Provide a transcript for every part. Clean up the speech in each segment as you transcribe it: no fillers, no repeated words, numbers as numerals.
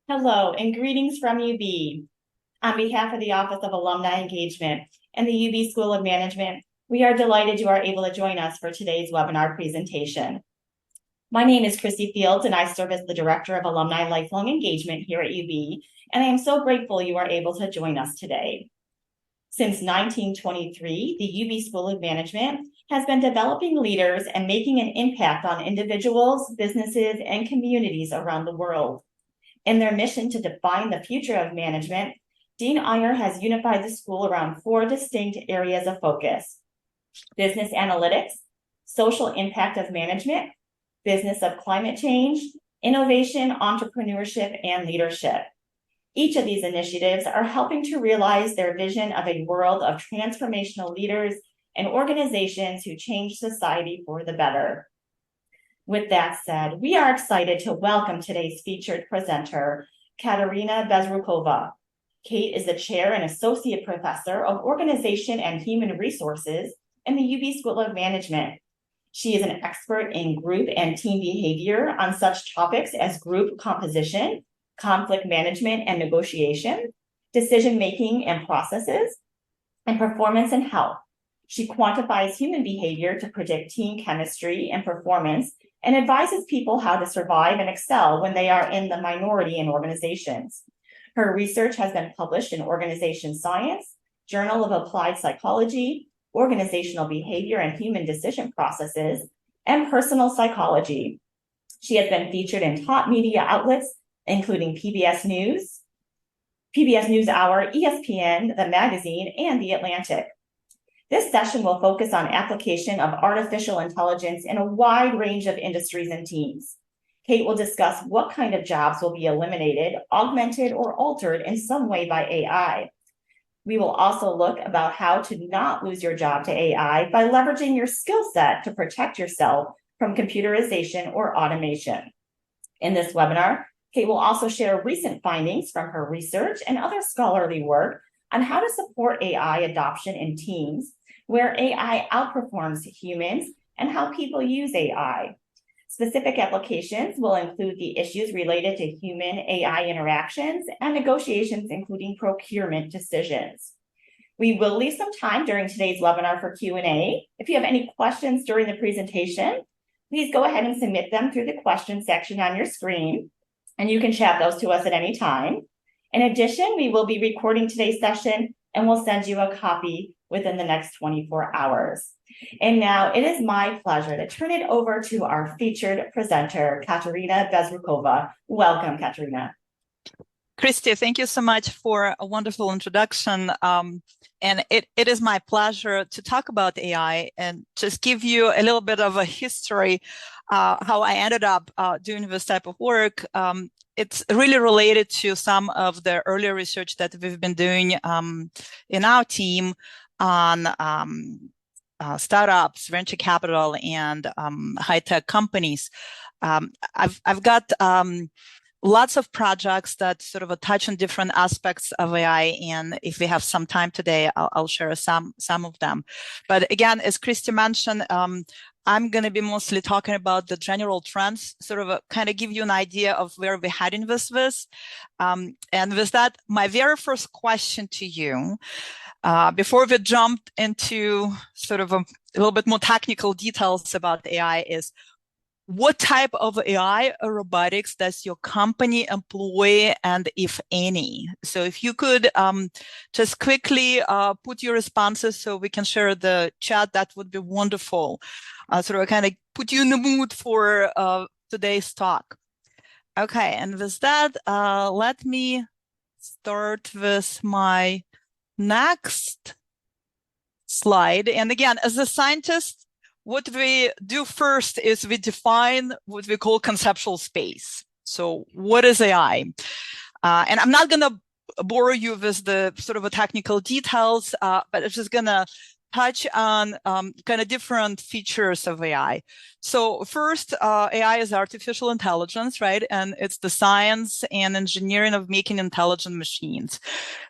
Hello and greetings from UB. On behalf of the Office of Alumni Engagement and the UB School of Management, we are delighted you are able to join us for today's webinar presentation. My name is Christy Fields and I serve as the Director of Alumni Lifelong Engagement here at UB, and I am so grateful you are able to join us today. Since 1923, the UB School of Management has been developing leaders and making an impact on individuals, businesses, and communities around the world. In their mission to define the future of management, Dean Iyer has unified the school around four distinct areas of focus: business analytics, social impact of management, business of climate change, innovation, entrepreneurship, and leadership. Each of these initiatives are helping to realize their vision of a world of transformational leaders and organizations who change society for the better. With that said, we are excited to welcome today's featured presenter, Katerina Bezrukova. Kate is the Chair and Associate Professor of Organization and Human Resources in the UB School of Management. She is an expert in group and team behavior on such topics as group composition, conflict management and negotiation, decision-making and processes, and performance and health. She quantifies human behavior to predict team chemistry and performance and advises people how to survive and excel when they are in the minority in organizations. Her research has been published in Organization Science, Journal of Applied Psychology, Organizational Behavior and Human Decision Processes, and Personal Psychology. She has been featured in top media outlets, including PBS News Hour, ESPN, the Magazine, and The Atlantic. This session will focus on application of artificial intelligence in a wide range of industries and teams. Kate will discuss what kind of jobs will be eliminated, augmented, or altered in some way by AI. We will also look about how to not lose your job to AI by leveraging your skill set to protect yourself from computerization or automation. In this webinar, Kate will also share recent findings from her research and other scholarly work on how to support AI adoption in teams where AI outperforms humans and how people use AI. Specific applications will include the issues related to human AI interactions and negotiations, including procurement decisions. We will leave some time during today's webinar for Q&A. If you have any questions during the presentation, please go ahead and submit them through the question section on your screen, and you can chat those to us at any time. In addition, we will be recording today's session and we'll send you a copy within the next 24 hours. And now it is my pleasure to turn it over to our featured presenter, Katerina Bezrukova. Welcome, Katerina. Christy, thank you so much for a wonderful introduction. And it is my pleasure to talk about AI and just give you a little bit of a history, how I ended up doing this type of work. It's really related to some of the earlier research that we've been doing in our team on startups, venture capital, and high-tech companies. I've got lots of projects that sort of touch on different aspects of AI, and if we have some time today, I'll share some of them. But again, as Christy mentioned, I'm going to be mostly talking about the general trends, sort of kind of give you an idea of where we're heading with this. And with that, my very first question to you, before we jump into sort of a little bit more technical details about AI, is what type of AI or robotics does your company employ, and if any? So if you could just quickly put your responses so we can share the chat, that would be wonderful. Sort of kind of put you in the mood for today's talk. Okay, and with that, let me start with my next slide. And again, as a scientist, what we do first is we define what we call conceptual space. So what is AI? And I'm not going to bore you with the sort of technical details, but it's just going to touch on kind of different features of AI. So first, AI is artificial intelligence, right? And it's the science and engineering of making intelligent machines.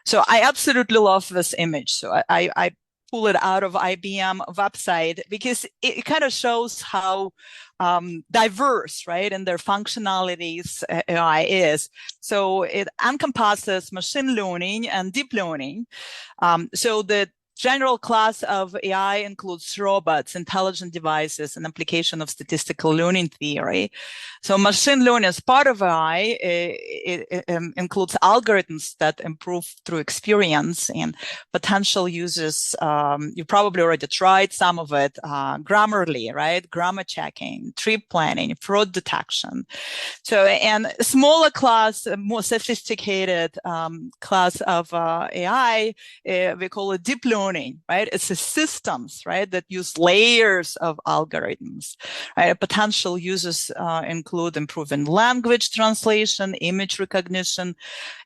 So I absolutely love this image. So I pull it out of IBM website because it kind of shows how diverse, right, in their functionalities AI is. So it encompasses machine learning and deep learning. So the general class of AI includes robots, intelligent devices, and application of statistical learning theory. So machine learning as part of AI it includes algorithms that improve through experience and potential uses. You probably already tried some of it, Grammarly, right? Grammar checking, trip planning, fraud detection. So, and a smaller class, a more sophisticated class of AI, we call it deep learning, right? It's a systems, right, that use layers of algorithms, right? Potential uses include improving language translation, image recognition,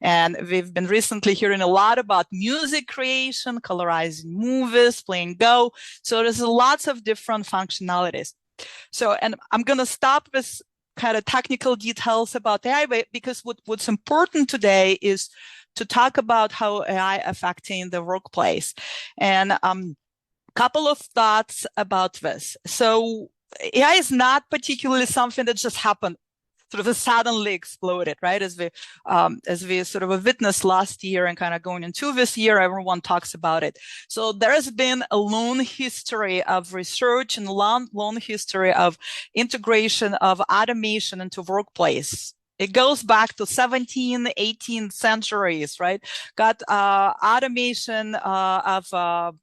and we've been recently hearing a lot about music creation, colorizing movies, playing Go. So there's lots of different functionalities. So, and I'm going to stop with kind of technical details about AI because what's important today is to talk about how AI affecting the workplace. And couple of thoughts about this. So AI is not particularly something that just happened, sort of suddenly exploded, right? As we sort of witnessed last year and kind of going into this year, everyone talks about it. So there has been a long history of research and long history of integration of automation into workplace. It goes back to 17th, 18th centuries, right? Got automation of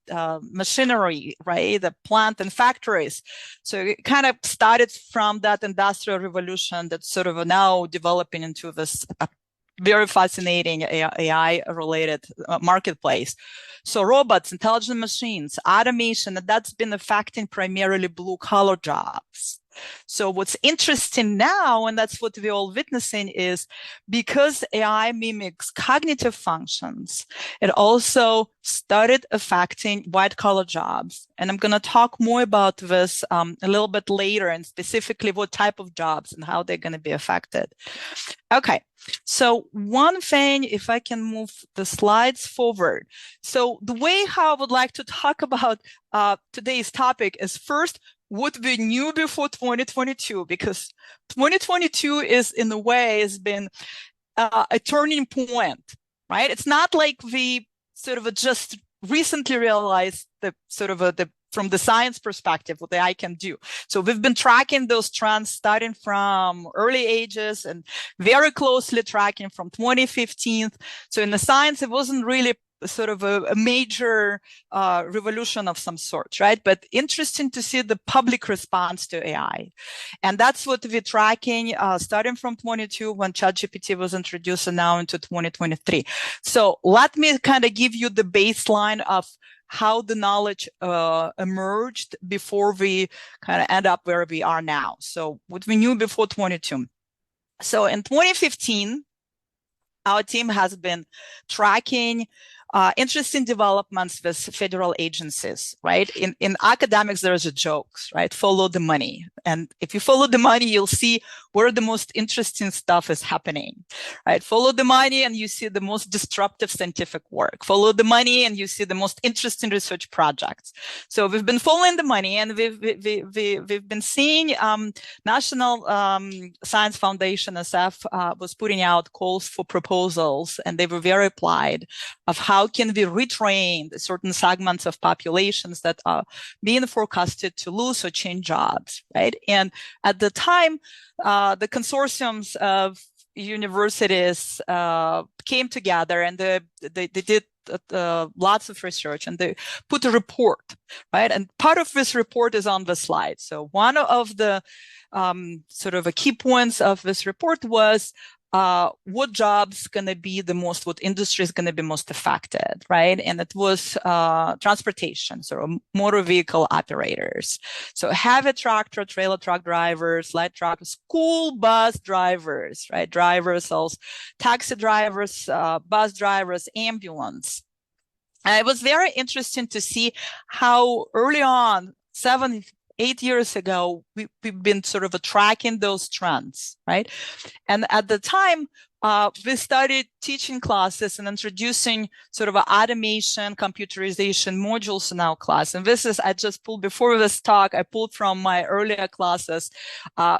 machinery, right? The plant and factories. So it kind of started from that industrial revolution that's sort of now developing into this very fascinating AI-related marketplace. So robots, intelligent machines, automation, that's been affecting primarily blue-collar jobs. So what's interesting now, and that's what we're all witnessing, is because AI mimics cognitive functions, it also started affecting white-collar jobs. And I'm going to talk more about this a little bit later, and specifically what type of jobs and how they're going to be affected. Okay, so one thing, if I can move the slides forward. So the way how I would like to talk about today's topic is first, what we knew before 2022, because 2022 is in a way has been a turning point, right? It's not like we sort of just recently realized the sort of from the science perspective, what the AI can do. So we've been tracking those trends starting from early ages and very closely tracking from 2015. So in the science, it wasn't really sort of a major revolution of some sort, right? But interesting to see the public response to AI. And that's what we're tracking starting from 22 when ChatGPT was introduced and now into 2023. So let me kind of give you the baseline of how the knowledge emerged before we kind of end up where we are now. So what we knew before 22. So in 2015, our team has been tracking interesting developments with federal agencies, right? In academics, there's a joke, right? Follow the money. And if you follow the money, you'll see where the most interesting stuff is happening, right? Follow the money and you see the most disruptive scientific work. Follow the money and you see the most interesting research projects. So we've been following the money and we've been seeing National Science Foundation, SF, was putting out calls for proposals, and they were very applied of how can we retrain certain segments of populations that are being forecasted to lose or change jobs, right? And at the time, the consortiums of universities came together and they did lots of research and they put a report, right? And part of this report is on the slide. So one of the sort of key points of this report was what jobs going to be the most, what industry is going to be most affected, right? And it was transportation, so motor vehicle operators. So heavy tractor, trailer truck drivers, light truck, school bus drivers, right? Drivers, also taxi drivers, bus drivers, ambulance. And it was very interesting to see how early on, 8 years ago, we've been sort of tracking those trends, right? And at the time, we started teaching classes and introducing sort of automation, computerization modules in our class. And this is, I just pulled before this talk, I pulled from my earlier classes,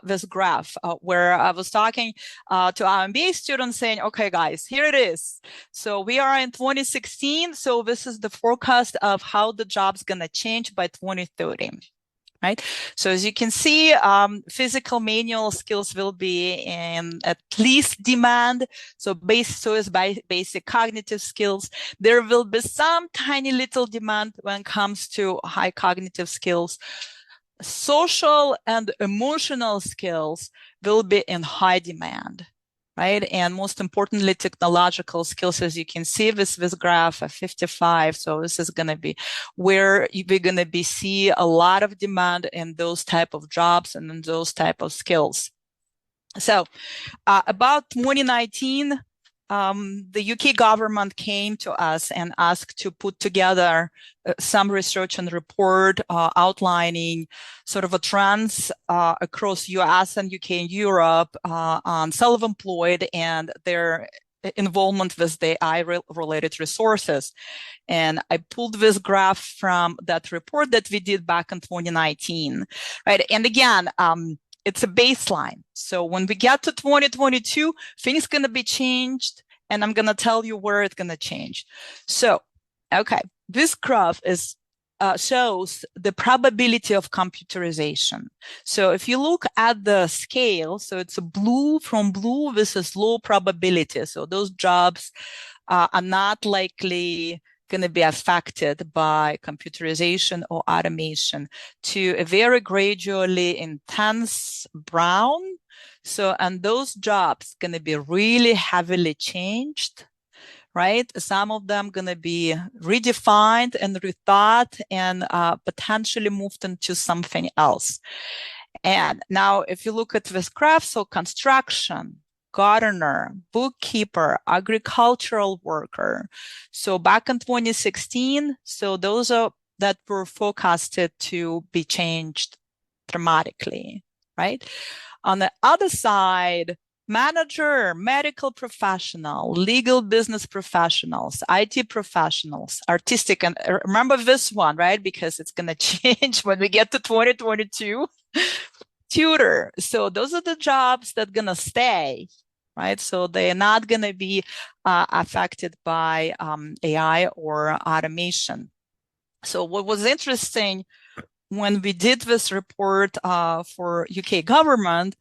this graph where I was talking to our MBA students saying, okay, guys, here it is. So we are in 2016. So this is the forecast of how the job's going to change by 2030. Right. So as you can see, physical manual skills will be in at least demand. So basic cognitive skills. There will be some tiny little demand when it comes to high cognitive skills. Social and emotional skills will be in high demand. Right. And most importantly, technological skills, as you can see this graph of 55. So this is going to be where we're going to be see a lot of demand in those type of jobs and in those type of skills. So about 2019, the UK government came to us and asked to put together some research and report outlining sort of a trends across US and UK and Europe on self-employed and their involvement with the AI-related resources. And I pulled this graph from that report that we did back in 2019, right? And again, it's a baseline. So when we get to 2022, things going to be changed, and I'm going to tell you where it's going to change. So, okay, this graph is shows the probability of computerization. So if you look at the scale, so it's a blue, from blue, this is low probability. So those jobs are not likely going to be affected by computerization or automation, to a very gradually intense brown. So, and those jobs going to be really heavily changed, right? Some of them going to be redefined and rethought and potentially moved into something else. And now if you look at this graph, so construction, gardener, bookkeeper, agricultural worker. So back in 2016, so those are that were forecasted to be changed dramatically, right? On the other side, manager, medical professional, legal business professionals, IT professionals, artistic, and remember this one, right? Because it's going to change when we get to 2022. Tutor. So those are the jobs that are going to stay, right? So they're not going to be affected by AI or automation. So what was interesting when we did this report for UK government,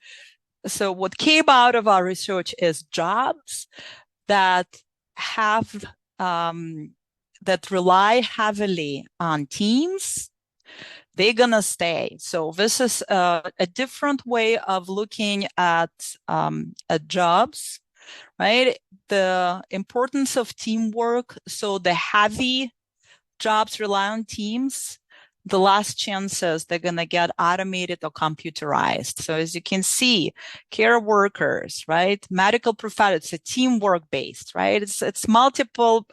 so what came out of our research is jobs that have that rely heavily on teams, they're gonna stay. So this is a different way of looking at jobs, right? The importance of teamwork. So the heavy jobs rely on teams. The last chances they're going to get automated or computerized. So as you can see, care workers, right? Medical professionals, it's a teamwork based, right? It's multiple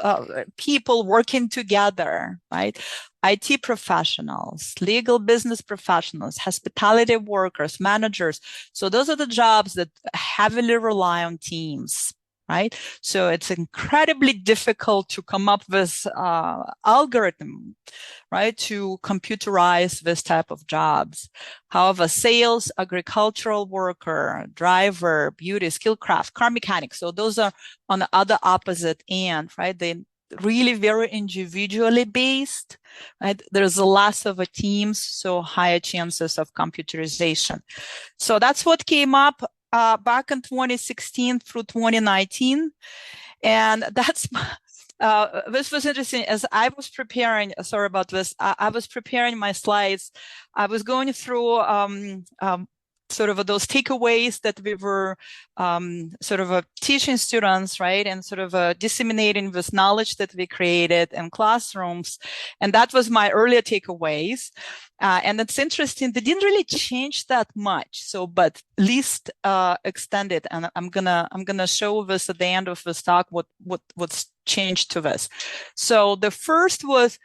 people working together, right? IT professionals, legal business professionals, hospitality workers, managers. So those are the jobs that heavily rely on teams. Right. So it's incredibly difficult to come up with algorithm, right, to computerize this type of jobs. However, sales, agricultural worker, driver, beauty, skill craft, car mechanic. So those are on the other opposite end, right? They really very individually based, right? There's a less of a teams, so higher chances of computerization. So that's what came up back in 2016 through 2019. And that's, this was interesting as I was preparing, sorry about this, I was preparing my slides. I was going through sort of those takeaways that we were sort of teaching students, right? And sort of disseminating this knowledge that we created in classrooms. And that was my earlier takeaways. And it's interesting, they didn't really change that much. So, but least extended. And I'm gonna show this at the end of this talk, what's changed to this. So the first was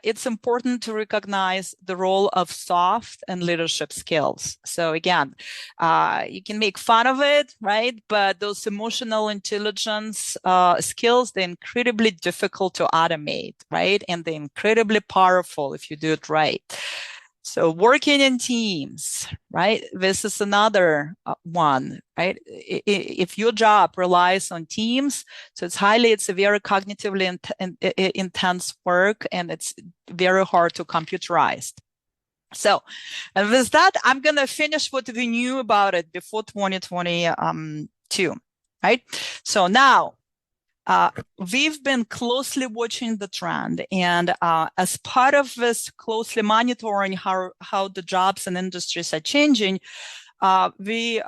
it's important to recognize the role of soft and leadership skills. So again, you can make fun of it, right? But those emotional intelligence skills, they're incredibly difficult to automate, right? And they're incredibly powerful if you do it right. So working in teams, right? This is another one, right? If your job relies on teams, so it's a very cognitively intense work, and it's very hard to computerize. So, and with that, I'm going to finish what we knew about it before 2022, right? So now, we've been closely watching the trend, and as part of this closely monitoring how the jobs and industries are changing, we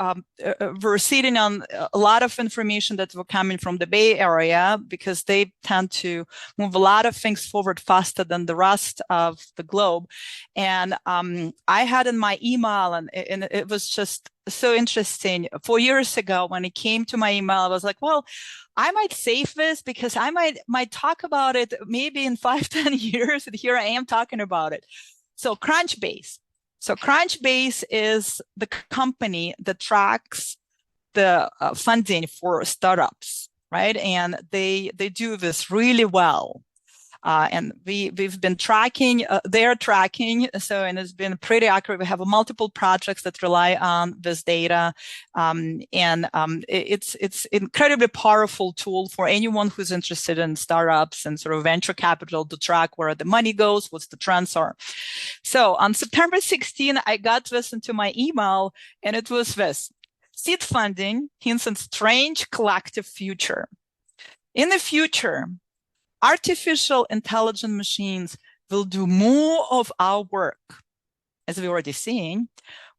were sitting on a lot of information that were coming from the Bay Area, because they tend to move a lot of things forward faster than the rest of the globe. And I had in my email, and it was just so interesting. 4 years ago, when it came to my email, I was like, well, I might save this because I might talk about it maybe in 5-10 years. And here I am talking about it. So Crunchbase. So Crunchbase is the company that tracks the funding for startups, right? And they do this really well. And we've been tracking, they're tracking, so, and it's been pretty accurate. We have multiple projects that rely on this data, it's incredibly powerful tool for anyone who's interested in startups and sort of venture capital to track where the money goes, what the trends are. So on September 16, I got this into my email, and it was this: seed funding hints at strange collective future. In the future, artificial intelligent machines will do more of our work, as we're already seeing,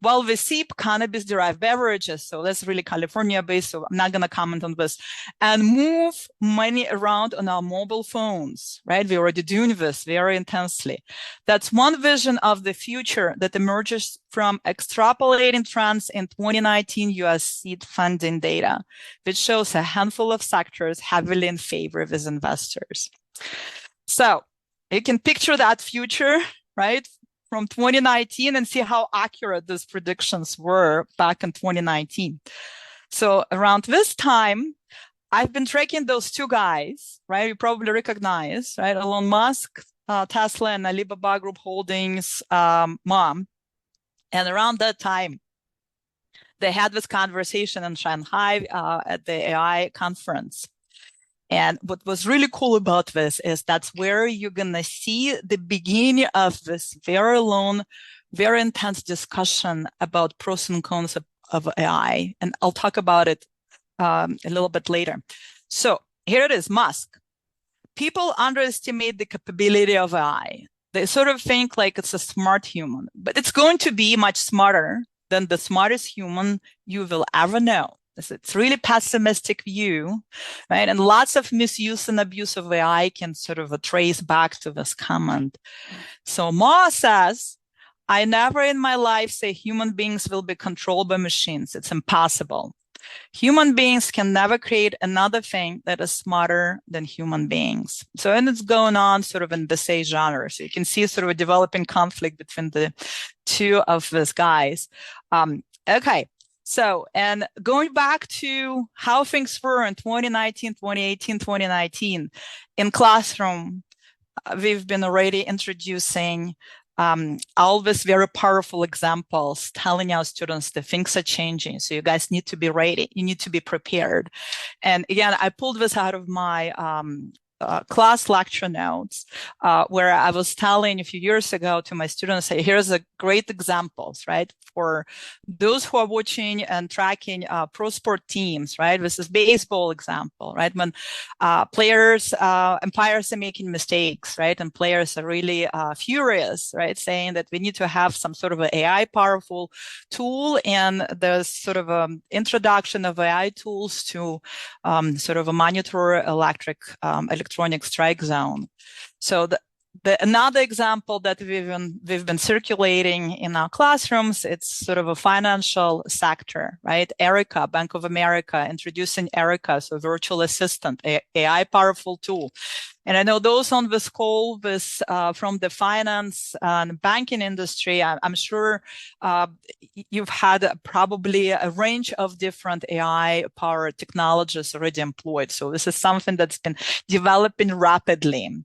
while we sip cannabis-derived beverages, so that's really California-based, so I'm not going to comment on this, and move money around on our mobile phones, right? We're already doing this very intensely. That's one vision of the future that emerges from extrapolating trends in 2019 US seed funding data, which shows a handful of sectors heavily in favor with investors. So you can picture that future, right, from 2019, and see how accurate those predictions were back in 2019. So around this time, I've been tracking those two guys, right? You probably recognize, right? Elon Musk, Tesla, and Alibaba Group Holdings mom. And around that time, they had this conversation in Shanghai at the AI conference. And what was really cool about this is that's where you're going to see the beginning of this very long, very intense discussion about pros and cons of AI. And I'll talk about it a little bit later. So here it is, Musk. People underestimate the capability of AI. They sort of think like it's a smart human, but it's going to be much smarter than the smartest human you will ever know. It's really pessimistic view, right? And lots of misuse and abuse of AI can sort of trace back to this comment. So Ma says, I never in my life say human beings will be controlled by machines. It's impossible. Human beings can never create another thing that is smarter than human beings. So, and it's going on sort of in the same genre. So you can see sort of a developing conflict between the two of these guys. Okay. So, and going back to how things were in 2019, 2018, 2019, in classroom, we've been already introducing all these very powerful examples telling our students that things are changing. So you guys need to be ready. You need to be prepared. And again, I pulled this out of my class lecture notes, where I was telling a few years ago to my students, hey, here's a great examples, right? For those who are watching and tracking pro sport teams, right? This is baseball example, right? When umpires are making mistakes, right? And players are really furious, right? Saying that we need to have some sort of an AI powerful tool, and there's sort of an introduction of AI tools to sort of a monitor electronic strike zone. So Another example that we've been circulating in our classrooms, it's sort of a financial sector, right? Erica, Bank of America, introducing Erica, so virtual assistant, AI powerful tool. And I know those on this call from the finance and banking industry, I'm sure you've had probably a range of different AI-powered technologies already employed. So this is something that's been developing rapidly.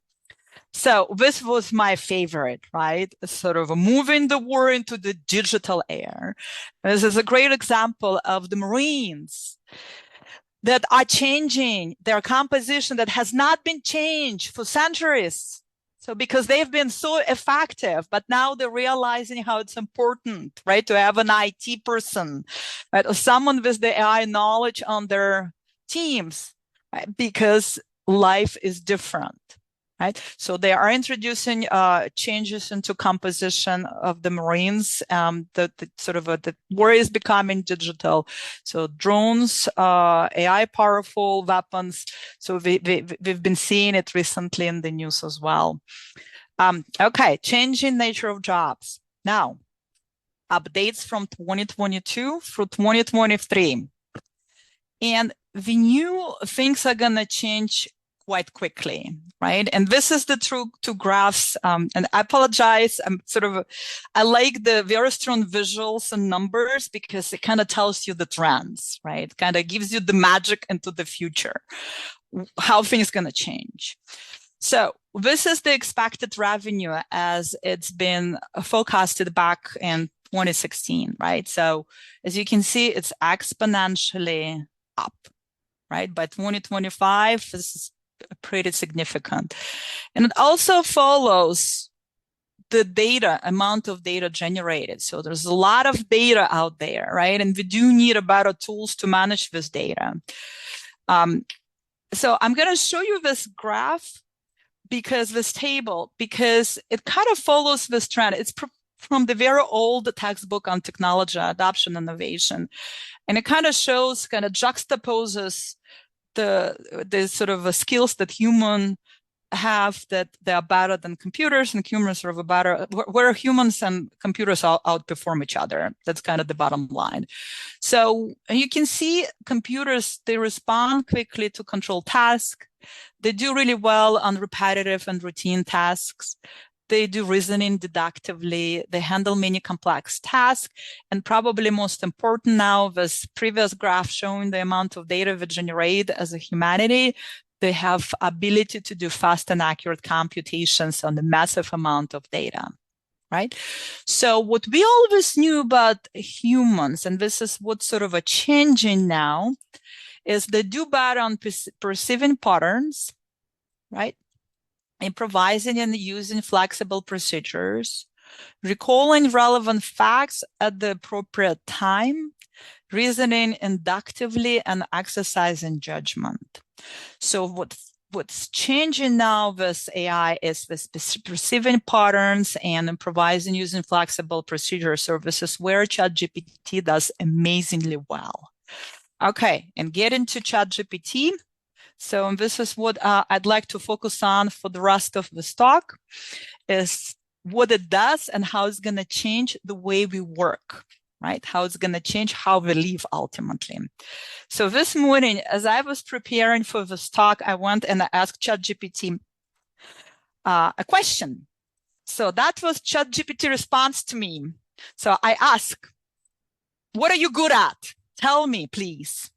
So this was my favorite, right? Sort of moving the war into the digital era. This is a great example of the Marines that are changing their composition that has not been changed for centuries. So because they've been so effective, but now they're realizing how it's important, right? To have an IT person, right? Or someone with the AI knowledge on their teams, right? Because life is different. Right, so they are introducing changes into composition of the Marines. The war is becoming digital. So drones, AI powerful weapons. So we've been seeing it recently in the news as well. Okay, changing nature of jobs. Now, updates from 2022 through 2023. And we knew things are going to change quite quickly, right? And this is the two graphs. And I apologize. I like the very strong visuals and numbers because it kind of tells you the trends, right? Kind of gives you the magic into the future, how things going to change. So this is the expected revenue as it's been forecasted back in 2016, right? So as you can see, it's exponentially up, right? By 2025, this is pretty significant. And it also follows the amount of data generated. So there's a lot of data out there, right? And we do need better tools to manage this data. So I'm going to show you this graph this table, because it kind of follows this trend. It's from the very old textbook on technology adoption innovation. And it kind of juxtaposes the sort of skills that humans have, that they are better than computers, and humans are better, where humans and computers outperform each other. That's kind of the bottom line. So you can see computers, they respond quickly to control tasks. They do really well on repetitive and routine tasks. They do reasoning deductively. They handle many complex tasks. And probably most important now, this previous graph showing the amount of data we generate as a humanity, they have ability to do fast and accurate computations on the massive amount of data, right? So what we always knew about humans, and this is what's sort of a changing now, is they do better on perceiving patterns, right? Improvising and using flexible procedures, recalling relevant facts at the appropriate time, reasoning inductively, and exercising judgment. So what's changing now with AI is this perceiving patterns and improvising using flexible procedure services, where ChatGPT does amazingly well. Okay, and get into ChatGPT. So this is what I'd like to focus on for the rest of this talk, is what it does and how it's going to change the way we work, right? How it's going to change how we live ultimately. So this morning, as I was preparing for this talk, I went and I asked ChatGPT a question. So that was ChatGPT response to me. So I asked, what are you good at? Tell me, please.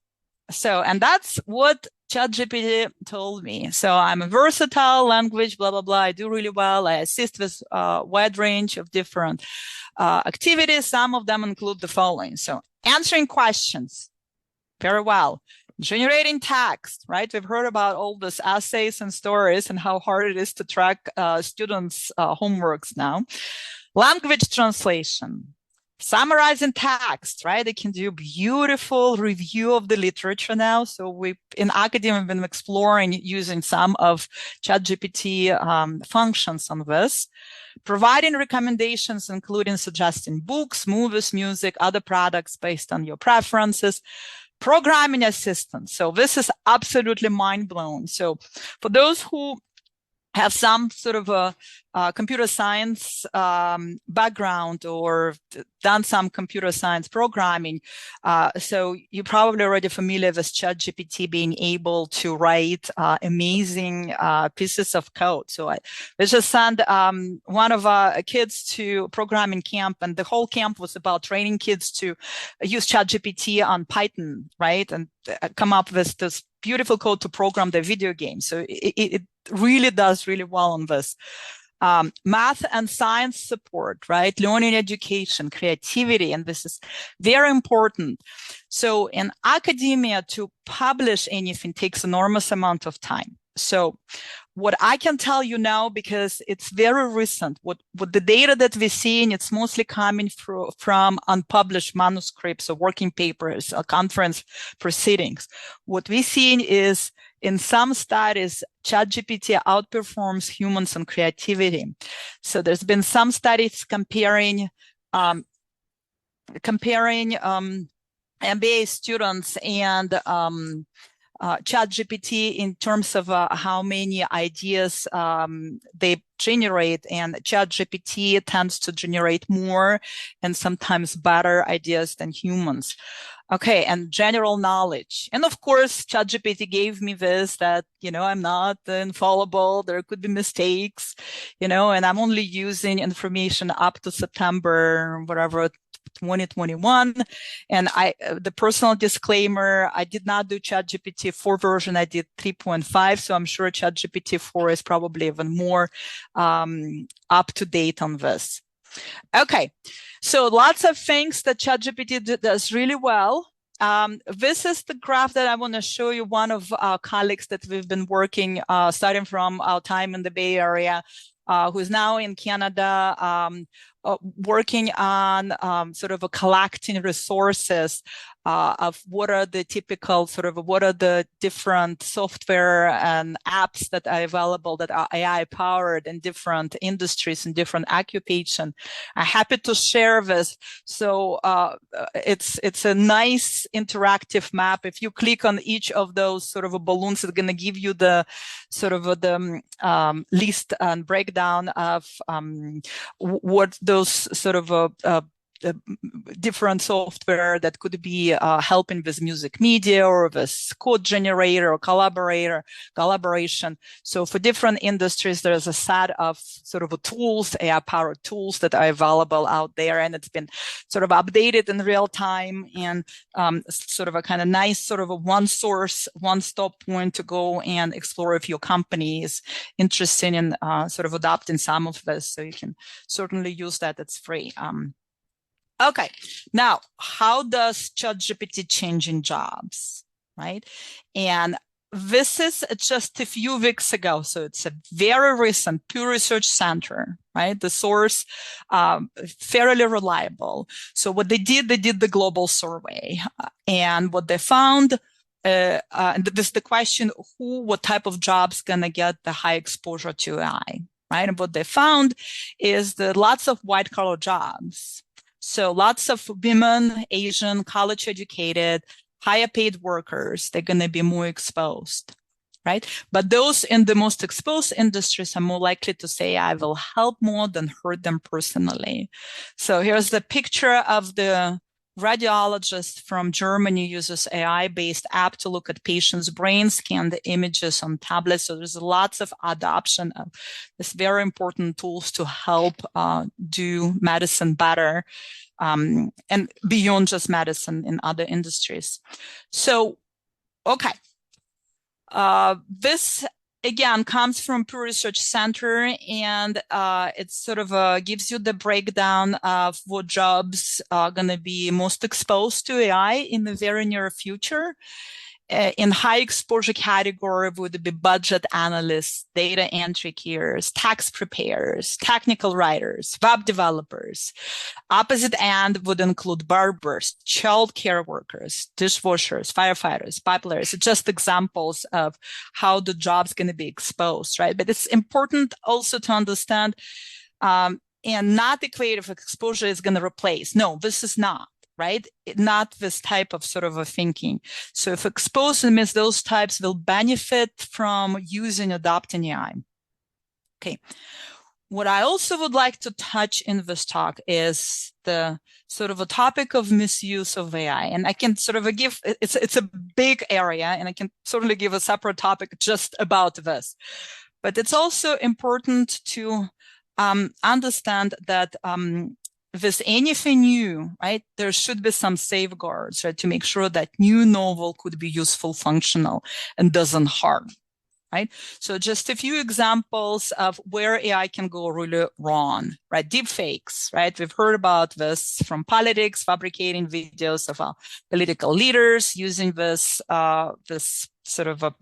So, and that's what ChatGPT told me. So I'm a versatile language, blah, blah, blah. I do really well. I assist with a wide range of different activities. Some of them include the following. So answering questions very well. Generating text, right? We've heard about all these essays and stories and how hard it is to track students' homeworks now. Language translation. Summarizing text, right? They can do beautiful review of the literature now. So we, in academia, have been exploring using some of ChatGPT functions on this. Providing recommendations, including suggesting books, movies, music, other products based on your preferences. Programming assistance. So this is absolutely mind-blowing. So for those who have some sort of a computer science background or done some computer science programming. So you're probably already familiar with ChatGPT being able to write amazing pieces of code. So I just sent one of our kids to programming camp, and the whole camp was about training kids to use ChatGPT on Python, right? And come up with this beautiful code to program the video game. So it really does really well on this. Math and science support, right? Learning, education, creativity, and this is very important. So in academia, to publish anything takes enormous amount of time. So what I can tell you now, because it's very recent, what the data that we're seeing, it's mostly coming from unpublished manuscripts or working papers or conference proceedings. What we're seeing is in some studies, ChatGPT outperforms humans on creativity. So there's been some studies comparing MBA students and ChatGPT in terms of how many ideas they generate, and ChatGPT tends to generate more and sometimes better ideas than humans. Okay, and general knowledge. And of course, ChatGPT gave me this, that, I'm not infallible. There could be mistakes, and I'm only using information up to September, whatever, 2021. And the personal disclaimer, I did not do ChatGPT 4 version. I did 3.5. So I'm sure ChatGPT 4 is probably even more up to date on this. Okay, so lots of things that ChatGPT does really well. This is the graph that I want to show you. One of our colleagues that we've been working, starting from our time in the Bay Area, who's now in Canada, working on sort of collecting resources of what are the typical what are the different software and apps that are available that are AI powered in different industries and different occupation. I'm happy to share this. So it's a nice interactive map. If you click on each of those sort of balloons, it's going to give you the sort of the list and breakdown of what those sort of different software that could be helping with music media or with code generator or collaboration. So for different industries, there's a set of sort of tools, AI-powered tools that are available out there, and it's been sort of updated in real time, and sort of a kind of nice sort of a one source, one stop point to go and explore if your company is interested in sort of adopting some of this. So you can certainly use that. It's free. Okay, now, how does ChatGPT change in jobs, right? And this is just a few weeks ago, so it's a very recent Pew Research Center, right? The source, fairly reliable. So what they did the global survey, and what they found, and this is the question, what type of jobs gonna get the high exposure to AI, right? And what they found is that lots of white-collar jobs. So lots of women, Asian, college educated, higher paid workers, they're going to be more exposed, right? But those in the most exposed industries are more likely to say, I will help more than hurt them personally. So here's the picture of the radiologist from Germany uses AI-based app to look at patients' brains, scan the images on tablets. So there's lots of adoption of this very important tools to help do medicine better, and beyond just medicine in other industries. So, okay. This again comes from Pew Research Center, and it sort of gives you the breakdown of what jobs are going to be most exposed to AI in the very near future. In high exposure category would be budget analysts, data entry keyers, tax preparers, technical writers, web developers. Opposite end would include barbers, child care workers, dishwashers, firefighters, pipelayers. Just examples of how the job's going to be exposed, right? But it's important also to understand, and not the creative exposure is going to replace. No, this is not. Right? Not this type of sort of a thinking. So if exposed means those types will benefit from using adopting AI. Okay. What I also would like to touch in this talk is the sort of a topic of misuse of AI. And I can sort of give, it's a big area, and I can certainly give a separate topic just about this. But it's also important to understand that with anything new, right, there should be some safeguards, right, to make sure that new novel could be useful, functional, and doesn't harm. Right. So just a few examples of where AI can go really wrong, right? Deep fakes, right? We've heard about this from politics, fabricating videos of political leaders using this, this sort of a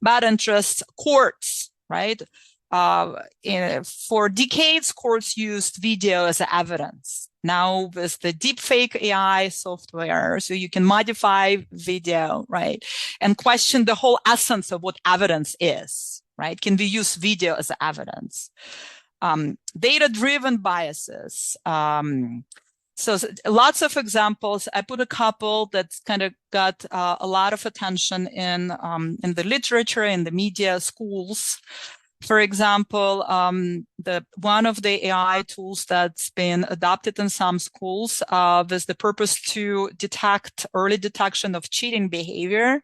bad interest. Courts, right? For decades, courts used video as evidence. Now with the deepfake AI software, so you can modify video, right, and question the whole essence of what evidence is, right? Can we use video as evidence? Data-driven biases. So lots of examples. I put a couple that's kind of got a lot of attention in the literature, in the media, schools. For example, one of the AI tools that's been adopted in some schools with the purpose to detect early detection of cheating behavior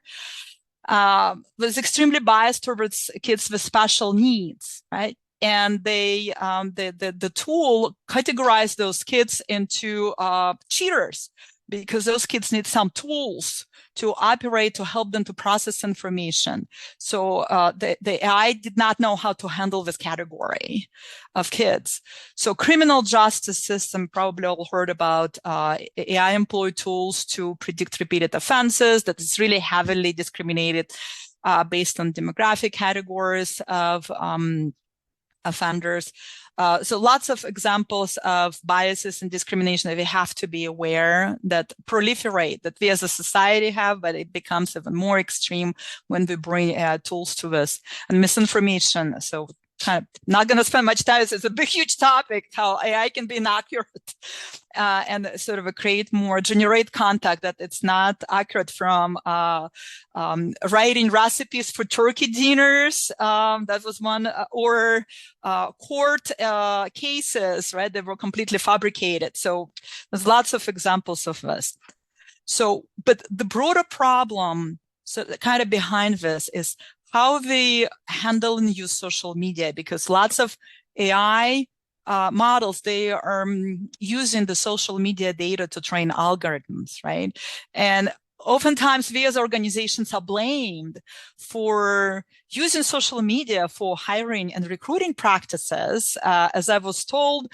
was extremely biased towards kids with special needs, right? And the tool categorized those kids into cheaters because those kids need some tools to operate, to help them to process information. So the AI did not know how to handle this category of kids. So criminal justice system, probably all heard about AI employed tools to predict repeated offenses that is really heavily discriminated based on demographic categories of offenders. So lots of examples of biases and discrimination that we have to be aware that proliferate, that we as a society have, but it becomes even more extreme when we bring tools to this. And misinformation. So kind of not going to spend much time. It's a big, huge topic, how AI can be inaccurate and sort of generate content that it's not accurate, from writing recipes for turkey dinners. That was one, or court cases, right, that were completely fabricated. So there's lots of examples of this. So, but the broader problem, so kind of behind this, is how they handle and use social media, because lots of AI models, they are using the social media data to train algorithms, right? And oftentimes we as organizations are blamed for using social media for hiring and recruiting practices. As I was told,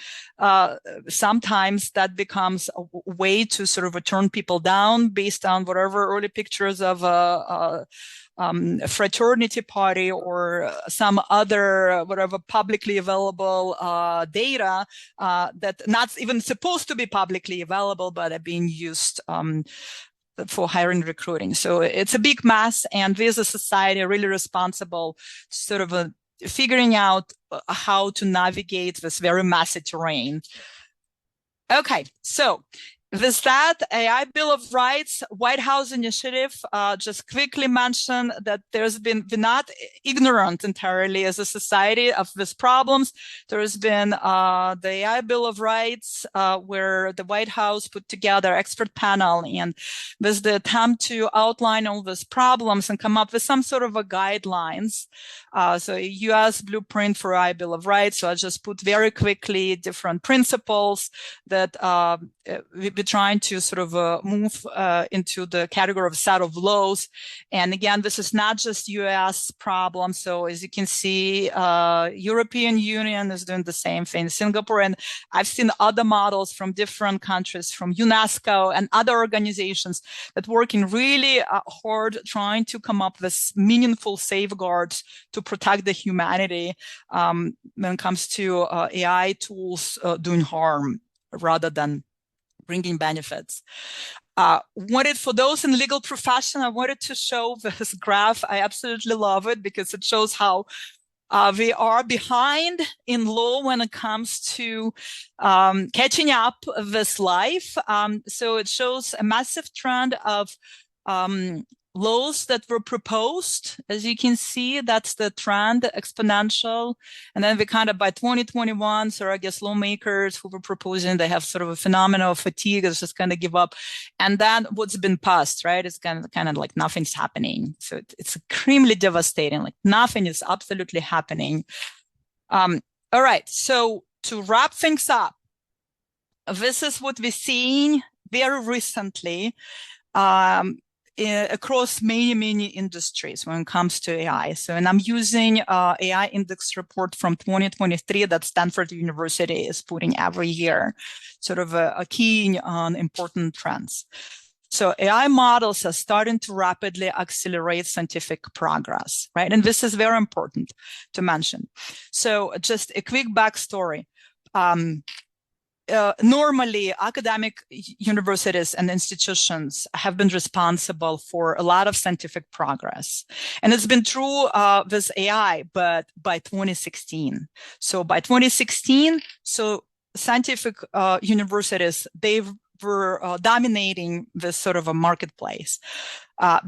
sometimes that becomes a way to sort of turn people down based on whatever early pictures of a fraternity party or some other whatever publicly available data that not even supposed to be publicly available, but are being used for hiring, recruiting. So it's a big mess, and we as a society are really responsible sort of figuring out how to navigate this very messy terrain. Okay, so with that, AI Bill of Rights, White House initiative, just quickly mention that we're not ignorant entirely as a society of these problems. There has been the AI Bill of Rights, where the White House put together expert panel, and with the attempt to outline all these problems and come up with some sort of a guidelines. So a U.S. blueprint for AI Bill of Rights. So I just put very quickly different principles that we're trying to sort of move into the category of set of laws. And again, this is not just U.S. problem. So as you can see, European Union is doing the same thing, Singapore, and I've seen other models from different countries, from UNESCO and other organizations that working really hard trying to come up with meaningful safeguards to protect the humanity when it comes to AI tools doing harm rather than bringing benefits. For those in the legal profession, I wanted to show this graph. I absolutely love it because it shows how we are behind in law when it comes to catching up with life. So it shows a massive trend of laws that were proposed. As you can see, that's the trend, exponential. And then we kind of by 2021, so I guess lawmakers who were proposing, they have sort of a phenomenon of fatigue, it's just kind of give up. And then what's been passed, right? It's kind of like nothing's happening. So it's extremely devastating. Like nothing is absolutely happening. All right. So to wrap things up, this is what we're seeing very recently. Across many industries when it comes to AI. So, and I'm using AI index report from 2023 that Stanford University is putting every year, sort of a key on important trends. So AI models are starting to rapidly accelerate scientific progress, right? And this is very important to mention. So just a quick backstory. Normally, academic universities and institutions have been responsible for a lot of scientific progress. And it's been true with AI, but by 2016. So by 2016, so scientific universities, they were dominating this sort of a marketplace.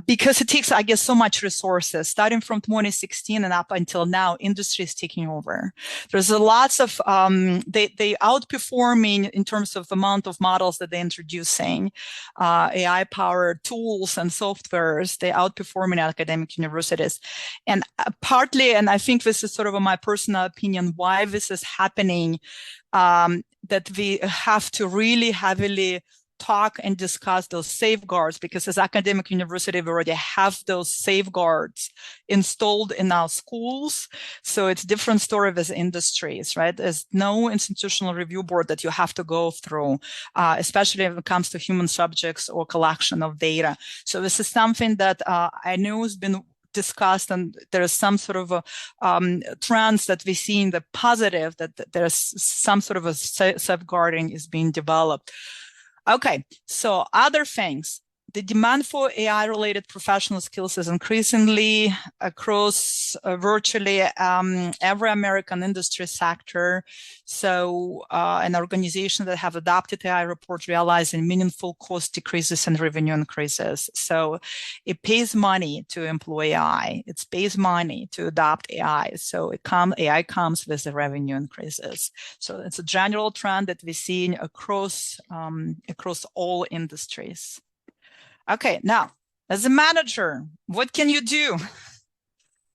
Because it takes, I guess, so much resources. Starting from 2016 and up until now, industry is taking over. There's lots of, they outperforming in terms of amount of models that they're introducing, AI-powered tools and softwares, they outperforming academic universities. And partly, and I think this is sort of my personal opinion, why this is happening, that we have to really heavily talk and discuss those safeguards, because as academic university, we already have those safeguards installed in our schools. So it's a different story with industries, right? There's no institutional review board that you have to go through, especially when it comes to human subjects or collection of data. So this is something that I know has been discussed, and there is some sort of a trends that we see in the positive, that there's some sort of a safeguarding is being developed. Okay, so other things. The demand for AI-related professional skills is increasingly across virtually every American industry sector. So an organization that have adopted AI report realizing meaningful cost decreases and revenue increases. So it pays money to employ AI. It pays money to adopt AI. So AI comes with the revenue increases. So it's a general trend that we're seeing across all industries. Okay, now, as a manager, what can you do?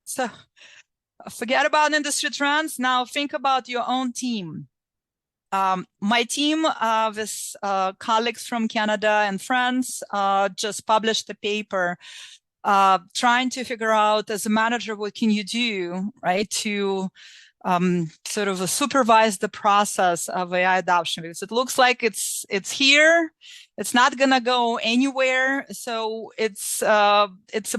So forget about industry trends. Now think about your own team. My team with colleagues from Canada and France just published a paper trying to figure out, as a manager, what can you do, right, to sort of supervise the process of AI adoption, because it looks like it's here. It's not going to go anywhere. So it's a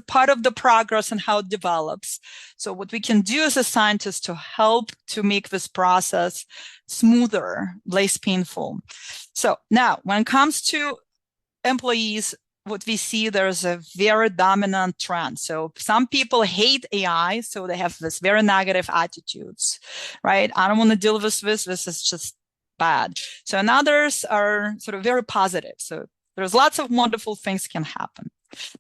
part of the progress and how it develops. So what we can do as a scientist to help to make this process smoother, less painful. So now when it comes to employees, what we see, there's a very dominant trend. So some people hate AI, so they have this very negative attitudes, right? I don't want to deal with this. This is just bad. So and others are sort of very positive. So there's lots of wonderful things can happen.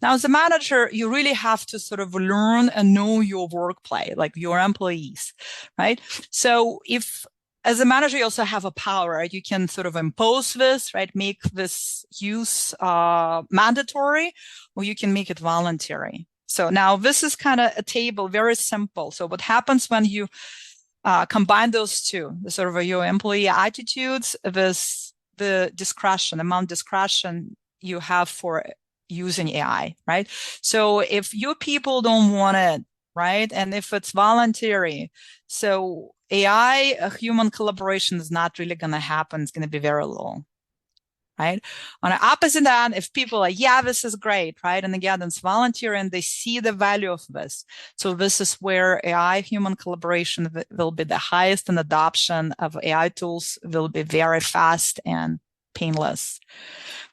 Now, as a manager, you really have to sort of learn and know your workplace, like your employees, right? So if as a manager, you also have a power, right? You can sort of impose this, right? Make this use mandatory, or you can make it voluntary. So now this is kind of a table, very simple. So what happens when you combine those two, the sort of your employee attitudes with the discretion, amount discretion you have for using AI, right? So if your people don't want it, right? And if it's voluntary, so AI, human collaboration is not really going to happen. It's going to be very low, right? On the opposite end, if people are, yeah, this is great, right? And again, it's voluntary and they see the value of this. So this is where AI, human collaboration will be the highest, and adoption of AI tools will be very fast and painless.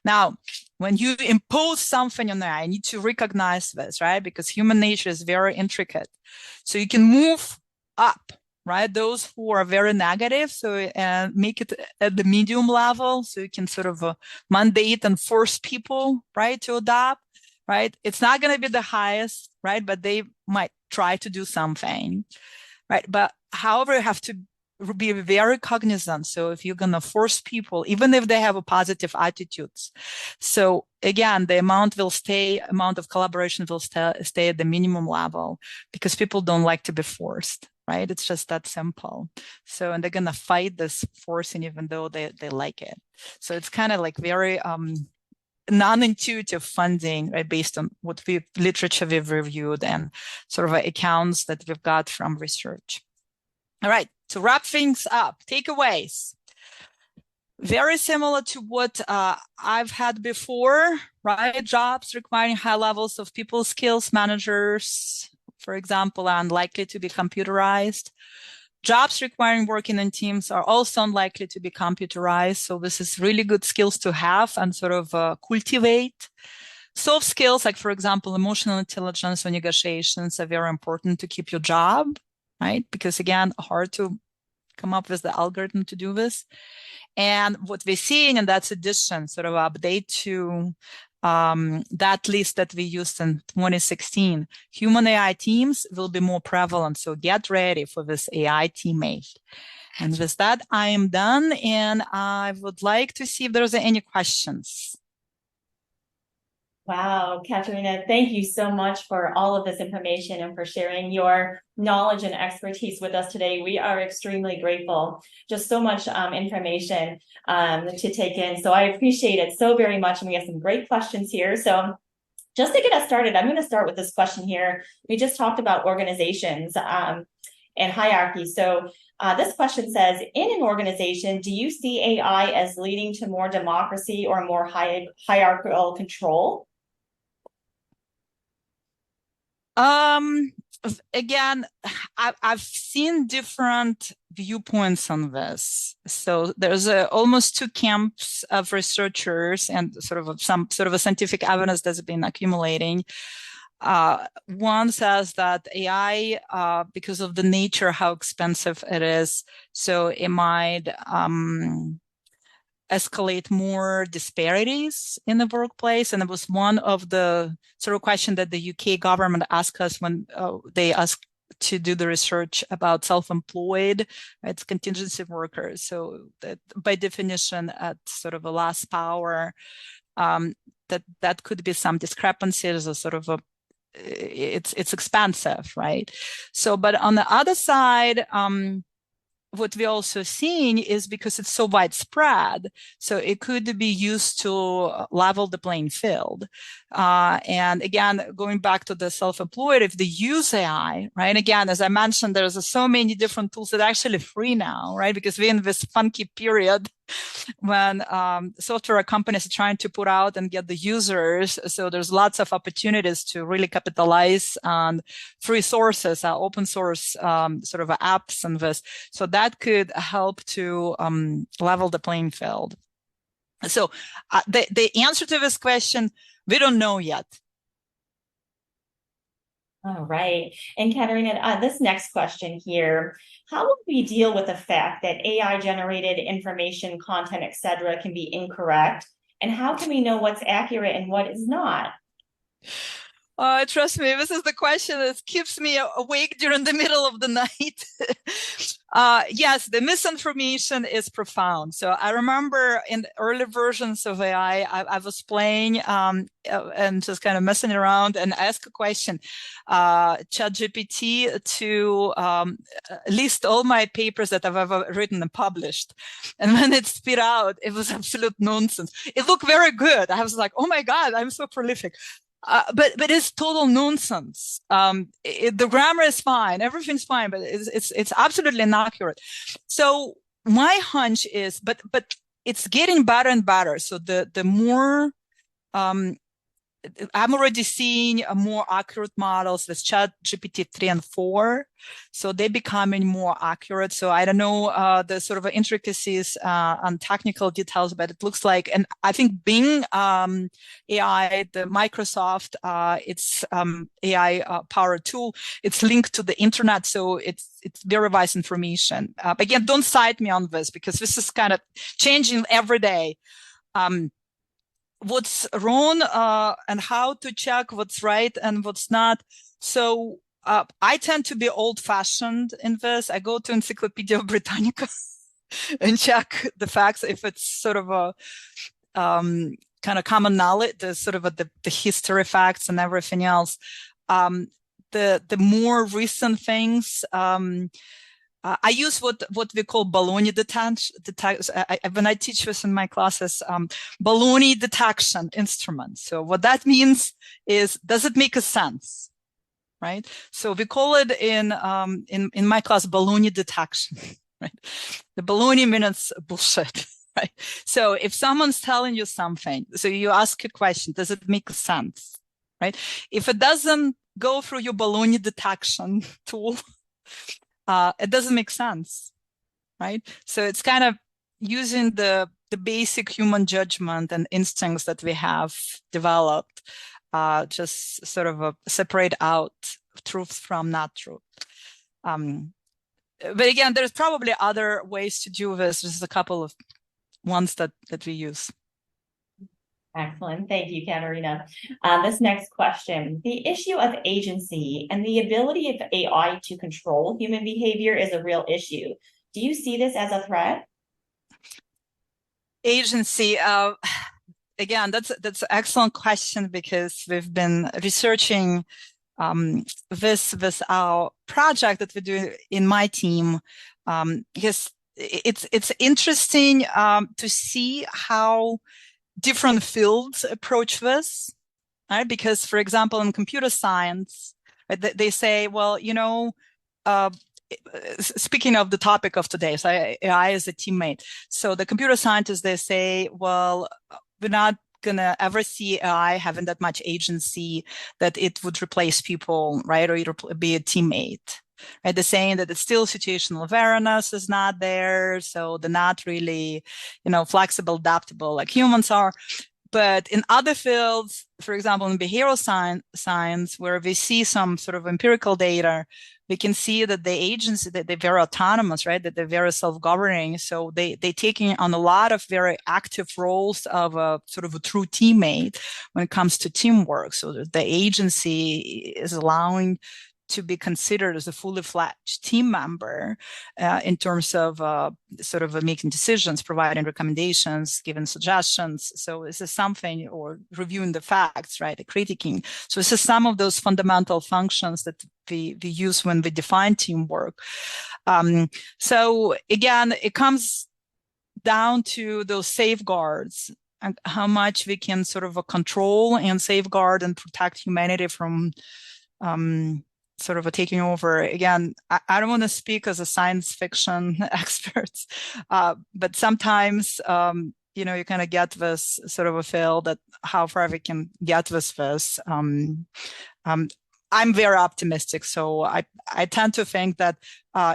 Now, when you impose something on AI, you need to recognize this, right? Because human nature is very intricate. So you can move up, right? Those who are very negative, so make it at the medium level, so you can sort of mandate and force people, right, to adopt. right? It's not going to be the highest, right? But they might try to do something, right? But however, you have to be very cognizant. So if you're going to force people, even if they have a positive attitudes, so again, the amount of collaboration will stay at the minimum level, because people don't like to be forced, right? It's just that simple. So, and they're going to fight this forcing even though they like it. So it's kind of like very non-intuitive funding, right, based on what literature we've reviewed and sort of accounts that we've got from research. All right, to wrap things up, takeaways. Very similar to what I've had before, right? Jobs requiring high levels of people skills, managers, for example, are unlikely to be computerized. Jobs requiring working in teams are also unlikely to be computerized. So this is really good skills to have and sort of cultivate. Soft skills, like, for example, emotional intelligence or negotiations, are very important to keep your job, right? Because again, hard to come up with the algorithm to do this. And what we're seeing, and that's addition, sort of update to that list that we used in 2016, human AI teams will be more prevalent. So get ready for this AI teammate. And with that, I am done. And I would like to see if there's any questions. Wow, Katerina, thank you so much for all of this information and for sharing your knowledge and expertise with us today. We are extremely grateful. Just so much information to take in. So I appreciate it so very much. And we have some great questions here. So just to get us started, I'm going to start with this question here. We just talked about organizations and hierarchy. So this question says, in an organization, do you see AI as leading to more democracy or more hierarchical control? Again, I've seen different viewpoints on this. So there's almost two camps of researchers and some sort of a scientific evidence that's been accumulating. One says that AI, because of the nature, how expensive it is, so it might escalate more disparities in the workplace. And it was one of the sort of question that the UK government asked us when they asked to do the research about self-employed, it's contingency workers. So that by definition, at sort of a last power, that could be some discrepancies or sort of it's expensive, right? So, but on the other side, what we're also seeing is because it's so widespread, so it could be used to level the playing field. And again, going back to the self-employed, if they use AI, right? Again, as I mentioned, there's so many different tools that are actually free now, right? Because we're in this funky period when software companies are trying to put out and get the users. So there's lots of opportunities to really capitalize on free sources, open source sort of apps and this. So that could help to level the playing field. So the answer to this question, we don't know yet. All right. And Katerina, this next question here, how will we deal with the fact that AI generated information, content, etc., can be incorrect? And how can we know what's accurate and what is not? Trust me, this is the question that keeps me awake during the middle of the night. Yes, the misinformation is profound. So I remember in the early versions of AI, I was playing and just kind of messing around and ask a question, ChatGPT, to list all my papers that I've ever written and published. And when it spit out, it was absolute nonsense. It looked very good. I was like, oh my God, I'm so prolific. But it's total nonsense. The grammar is fine, everything's fine, but it's absolutely inaccurate. So my hunch is, but it's getting better and better. So the more I'm already seeing more accurate models with ChatGPT 3 and 4. So they're becoming more accurate. So I don't know the sort of intricacies and technical details, but it looks like, and I think Bing AI, the Microsoft, it's AI powered tool. It's linked to the internet. So it's verifies information. Again, don't cite me on this because this is kind of changing every day. what's wrong and how to check what's right and what's not. So I tend to be old-fashioned in this. I go to Encyclopedia Britannica and check the facts if it's sort of a kind of common knowledge, the sort of the history facts and everything else. The more recent things, I use what we call baloney detection. When I teach this in my classes, baloney detection instrument. So what that means is, does it make a sense, right? So we call it in my class baloney detection. Right? The baloney means bullshit. Right? So if someone's telling you something, so you ask a question, does it make sense? Right? If it doesn't go through your baloney detection tool, it doesn't make sense, right? So it's kind of using the basic human judgment and instincts that we have developed, just sort of separate out truth from not truth. But again, there's probably other ways to do this. There's a couple of ones that we use. Excellent. Thank you, Katerina. This next question, the issue of agency and the ability of AI to control human behavior is a real issue. Do you see this as a threat? Agency, again, that's an excellent question, because we've been researching this our project that we do in my team, because it's interesting to see how different fields approach this, right? Because, for example, in computer science, they say, well, speaking of the topic of today, so AI is a teammate. So the computer scientists, they say, well, we're not going to ever see AI having that much agency that it would replace people, right? Or it'll be a teammate. Right? They're saying that it's still situational awareness is not there. So they're not really, flexible, adaptable like humans are. But in other fields, for example, in behavioral science, where we see some sort of empirical data, we can see that the agency, that they're very autonomous, right? That they're very self-governing. So they're taking on a lot of very active roles of a sort of a true teammate when it comes to teamwork. So the agency is allowing to be considered as a fully fledged team member in terms of sort of making decisions, providing recommendations, giving suggestions. So this is something, or reviewing the facts, right? The critiquing. So this is some of those fundamental functions that we use when we define teamwork. So again, it comes down to those safeguards and how much we can sort of control and safeguard and protect humanity from sort of taking over. Again, I don't want to speak as a science fiction expert, but sometimes, you kind of get this sort of a feel that how far we can get with this. I'm very optimistic. So I tend to think that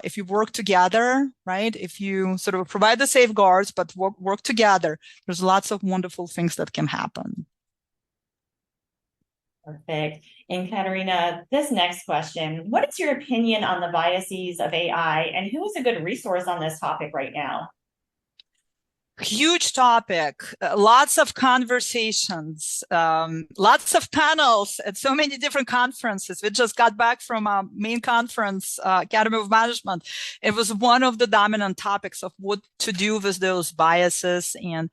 if you work together, right, if you sort of provide the safeguards, but work together, there's lots of wonderful things that can happen. Perfect. And Katerina, this next question, what is your opinion on the biases of AI, and who is a good resource on this topic right now? Huge topic, lots of conversations, lots of panels at so many different conferences. We just got back from our main conference, Academy of Management. It was one of the dominant topics of what to do with those biases and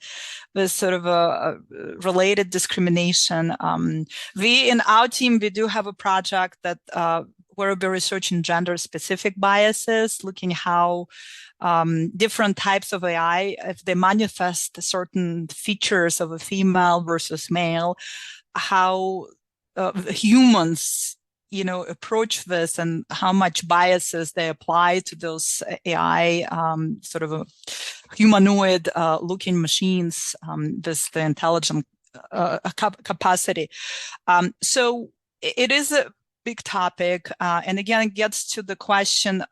with sort of a related discrimination. We in our team, we do have a project that where we're researching gender-specific biases, looking how different types of AI, if they manifest certain features of a female versus male, how humans, approach this, and how much biases they apply to those AI sort of humanoid looking machines with the intelligent capacity. So it is a big topic. And again, it gets to the question,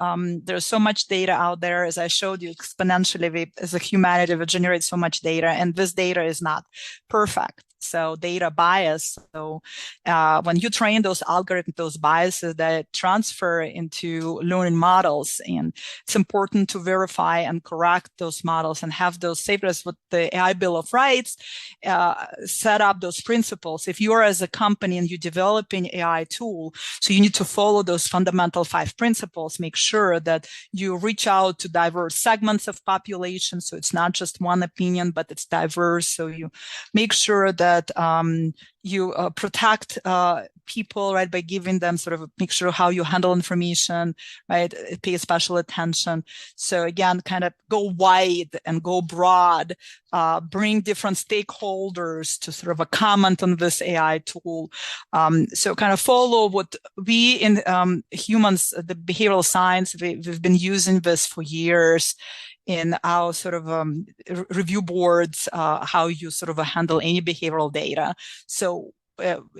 there's so much data out there. As I showed you, exponentially, as a humanity, we generate so much data, and this data is not perfect. So data bias. So when you train those algorithms, those biases that transfer into learning models, and it's important to verify and correct those models and have those safeguards with the AI Bill of Rights, set up those principles. If you are as a company and you're developing AI tool, so you need to follow those fundamental 5 principles, make sure that you reach out to diverse segments of population. So it's not just one opinion, but it's diverse. So you make sure that you protect people, right, by giving them sort of make sure how you handle information, right, pay special attention. So again, kind of go wide and go broad, bring different stakeholders to sort of a comment on this AI tool. So kind of follow what we in humans, the behavioral science, we've been using this for years in our sort of review boards, how you sort of handle any behavioral data. So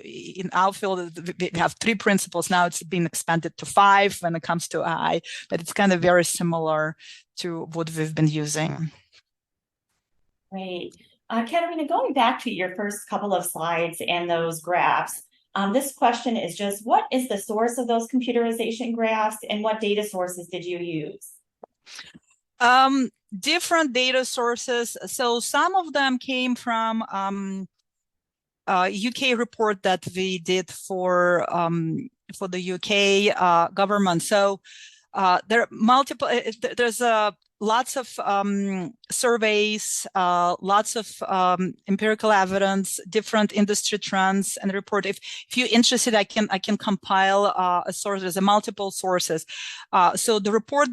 in our field, we have 3 principles. Now it's been expanded to 5 when it comes to AI, but it's kind of very similar to what we've been using. Great. Katerina, going back to your first couple of slides and those graphs, this question is just, what is the source of those computerization graphs and what data sources did you use? Different data sources. So some of them came from UK report that we did for the UK government. So there are multiple. There's lots of surveys, lots of empirical evidence, different industry trends, and report. If you're interested, I can compile a source. There's multiple sources. So the report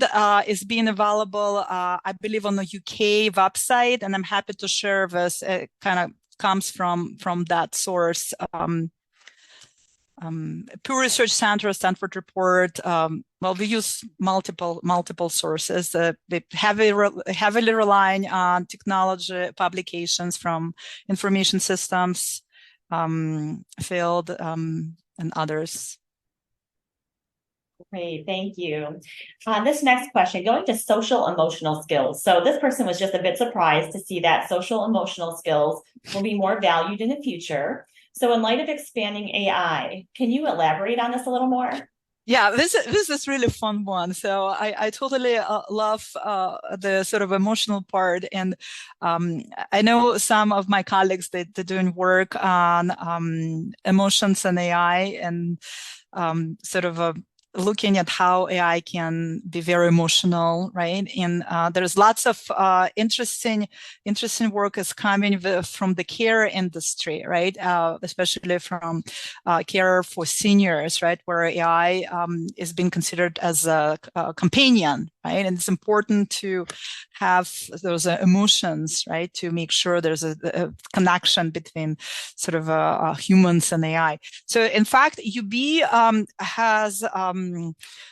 is being available, I believe, on the UK website, and I'm happy to share this. It kind of comes from that source. Pew Research Center, Stanford report. Well, we use multiple sources. They heavily relying on technology publications from information systems field and others. Great, thank you. This next question, going to social emotional skills. So this person was just a bit surprised to see that social emotional skills will be more valued in the future. So in light of expanding AI, can you elaborate on this a little more? Yeah, this is really fun one. So I totally love the sort of emotional part, and I know some of my colleagues they're doing work on emotions and AI, and sort of looking at how AI can be very emotional, right? And there's lots of interesting work is coming from the care industry, right? Especially from care for seniors, right? Where AI is being considered as a companion, right? And it's important to have those emotions, right? To make sure there's a connection between sort of humans and AI. So in fact, UB has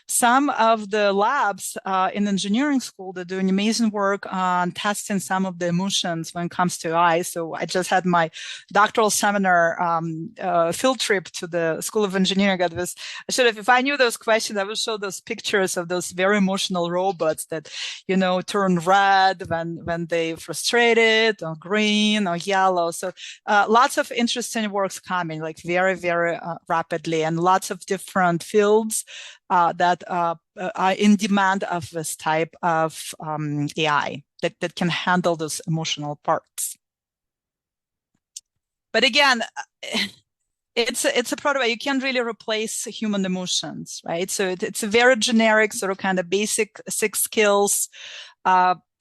some of the labs in engineering school that are doing amazing work on testing some of the emotions when it comes to AI. So I just had my doctoral seminar field trip to the School of Engineering. If I knew those questions, I would show those pictures of those very emotional robots that, you know, turn red when they frustrated, or green or yellow. So lots of interesting works coming, like very, very rapidly, and lots of different fields that are in demand of this type of AI that can handle those emotional parts. But again, it's a prototype. You can't really replace human emotions, right? So it's a very generic sort of kind of basic 6 skills.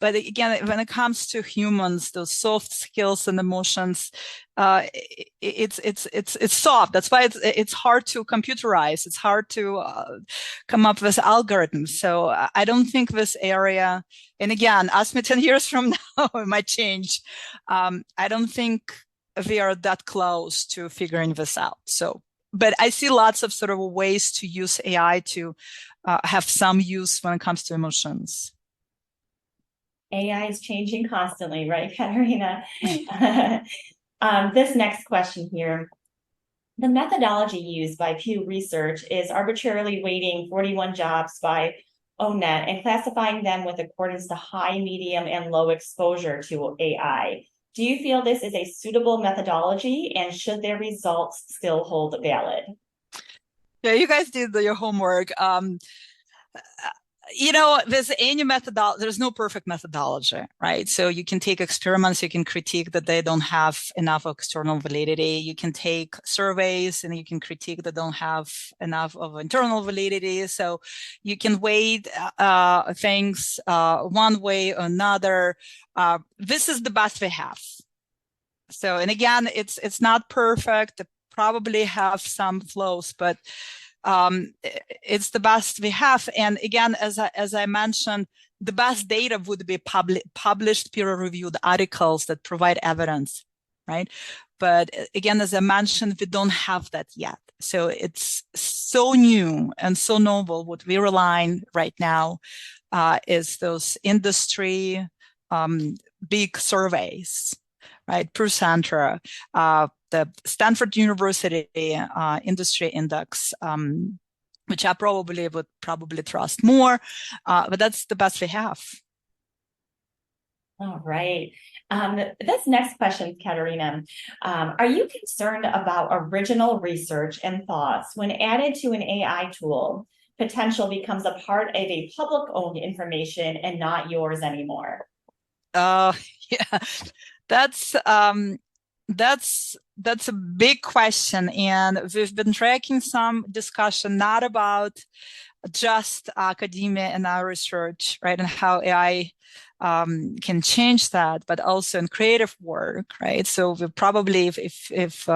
But again, when it comes to humans, those soft skills and emotions, it's soft. That's why it's hard to computerize. It's hard to come up with algorithms. So I don't think this area. And again, ask me 10 years from now, it might change. I don't think we are that close to figuring this out. So, but I see lots of sort of ways to use AI to have some use when it comes to emotions. AI is changing constantly, right, Katerina? This next question here. The methodology used by Pew Research is arbitrarily weighting 41 jobs by ONET and classifying them with accordance to high, medium, and low exposure to AI. Do you feel this is a suitable methodology, and should their results still hold valid? Yeah, you guys did your homework. There's any methodology, there's no perfect methodology, right? So you can take experiments, you can critique that they don't have enough external validity. You can take surveys and you can critique that don't have enough of internal validity. So you can weigh things one way or another. This is the best we have. So, and again, it's not perfect. It probably have some flaws, but it's the best we have. And again, as I mentioned, the best data would be published peer-reviewed articles that provide evidence, right? But again, as I mentioned, we don't have that yet. So it's so new and so novel. What we rely on right now is those industry big surveys, right? Percentra, the Stanford University Industry Index, which I would probably trust more, but that's the best we have. All right. This next question, Katerina, are you concerned about original research and thoughts when added to an AI tool? Potential becomes a part of a public-owned information and not yours anymore. Yeah, that's a big question, and we've been tracking some discussion not about just academia and our research, right, and how AI can change that, but also in creative work, right? So we probably, if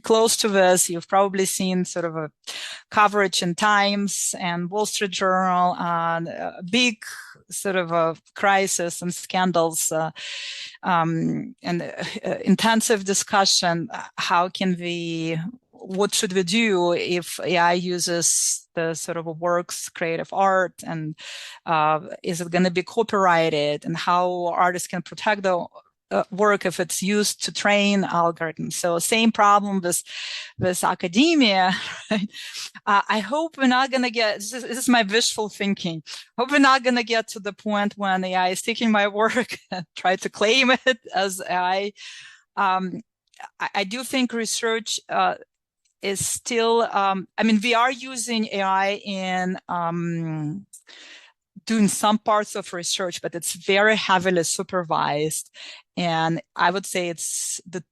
close to this, you've probably seen sort of a coverage in Times and Wall Street Journal on a big sort of a crisis and scandals and intensive discussion. What should we do if AI uses the sort of works, creative art, and is it going to be copyrighted, and how artists can protect the work if it's used to train algorithms? So same problem with academia. Right? I hope we're not going to get, this is my wishful thinking, hope we're not going to get to the point when AI is taking my work and try to claim it as AI. I do think research is still, we are using AI in doing some parts of research, but it's very heavily supervised. And I would say it's a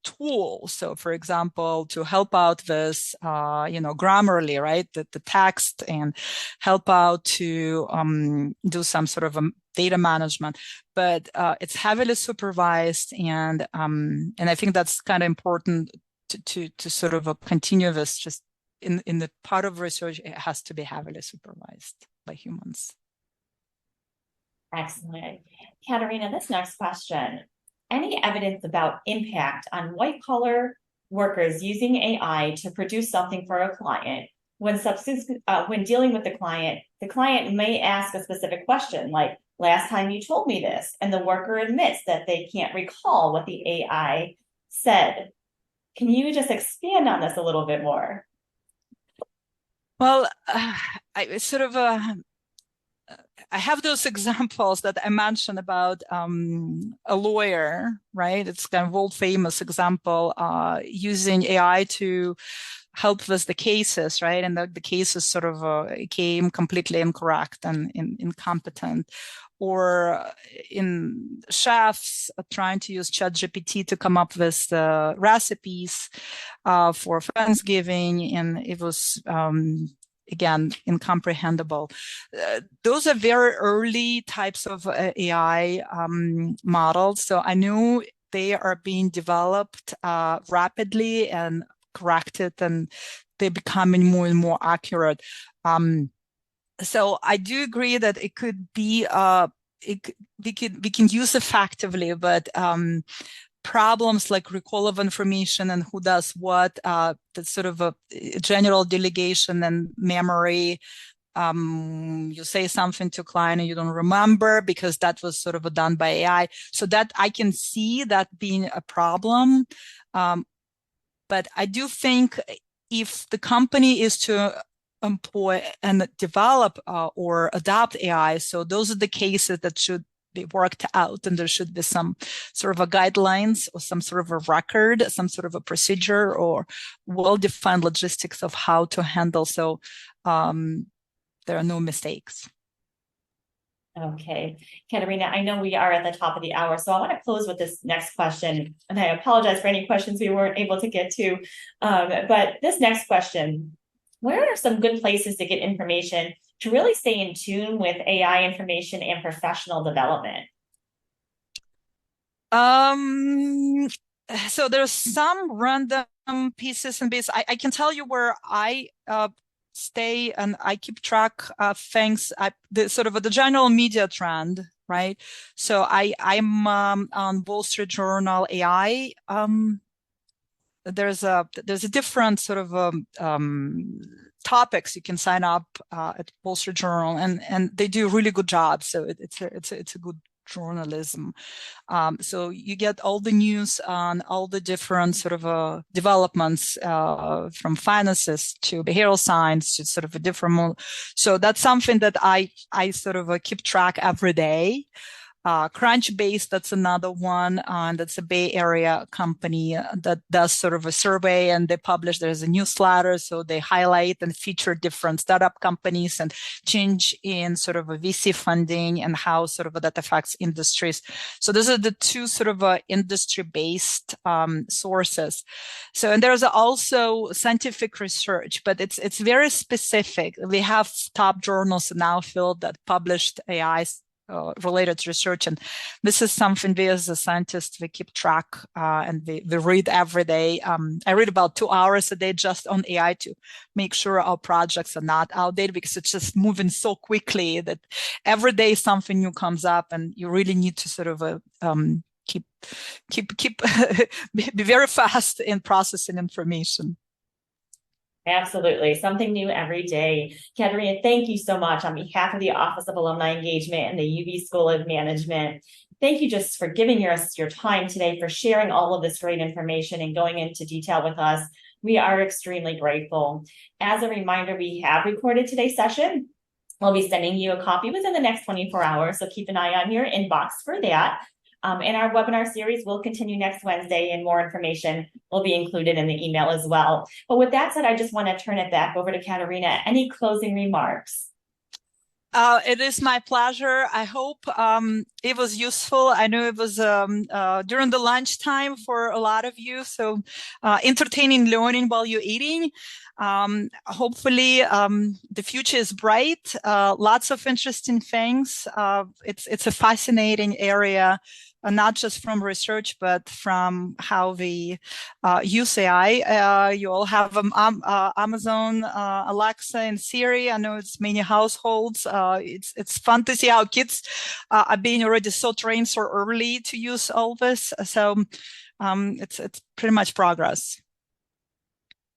tool. So for example, to help out with, Grammarly, right? The text, and help out to do some sort of data management, but it's heavily supervised. And I think that's kind of important to sort of continue this. Just in the part of research, it has to be heavily supervised by humans. Excellent. Katerina, this next question, any evidence about impact on white collar workers using AI to produce something for a client? When dealing with the client may ask a specific question like, last time you told me this, and the worker admits that they can't recall what the AI said. Can you just expand on this a little bit more? Well, I have those examples that I mentioned about a lawyer, right? It's kind of old famous example, using AI to help with the cases, right? And the cases sort of came completely incorrect and incompetent. Or in chefs trying to use ChatGPT to come up with recipes for Thanksgiving, and it was again, incomprehensible. Those are very early types of AI models. So I knew they are being developed rapidly and corrected, and they're becoming more and more accurate. So I do agree that it could be, we can use effectively, but problems like recall of information and who does what, that's sort of a general delegation and memory. You say something to a client and you don't remember because that was sort of done by AI. So that I can see that being a problem. But I do think if the company is to employ and develop or adopt AI, so those are the cases that should be worked out, and there should be some sort of a guidelines or some sort of a record, some sort of a procedure or well-defined logistics of how to handle, so there are no mistakes. Okay, Katerina, I know we are at the top of the hour, so I want to close with this next question, and I apologize for any questions we weren't able to get to. But this next question, where are some good places to get information to really stay in tune with AI information and professional development? So there's some random pieces and bits. I can tell you where I stay and I keep track of things. The sort of the general media trend, right? So I'm on Wall Street Journal AI. There's a different sort of topics you can sign up at Wall Street Journal, and they do a really good job. So it's a good journalism. So you get all the news on all the different sort of developments from finances to behavioral science to sort of a different. So that's something that I sort of keep track every day. Crunchbase, that's another one. That's a Bay Area company that does sort of a survey, and they publish, there's a newsletter, so they highlight and feature different startup companies and change in sort of a VC funding and how sort of that affects industries. So those are the two sort of industry-based sources. So, and there's also scientific research, but it's very specific. We have top journals in our field that published AI related research, and this is something we as a scientist we keep track and we read every day. I read about 2 hours a day just on AI to make sure our projects are not outdated, because it's just moving so quickly that every day something new comes up, and you really need to sort of keep be very fast in processing information. Absolutely. Something new every day. Katerina, thank you so much on behalf of the Office of Alumni Engagement and the UB School of Management. Thank you just for giving us your time today, for sharing all of this great information and going into detail with us. We are extremely grateful. As a reminder, we have recorded today's session. We'll be sending you a copy within the next 24 hours, so keep an eye on your inbox for that. And our webinar series will continue next Wednesday, and more information will be included in the email as well. But with that said, I just want to turn it back over to Katerina. Any closing remarks? It is my pleasure. I hope it was useful. I know it was during the lunchtime for a lot of you, so entertaining learning while you're eating. Hopefully the future is bright. Lots of interesting things. It's a fascinating area. Not just from research, but from how we use AI. You all have Amazon, Alexa, and Siri. I know it's many households. It's fun to see how kids are being already so trained so early to use all this. So it's pretty much progress.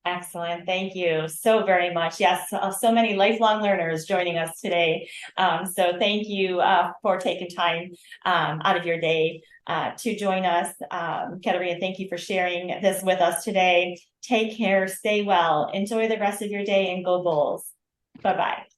Excellent. Thank you so very much. Yes, so many lifelong learners joining us today. So thank you for taking time out of your day to join us. Katerina, thank you for sharing this with us today. Take care, stay well, enjoy the rest of your day, and go Bulls. Bye-bye.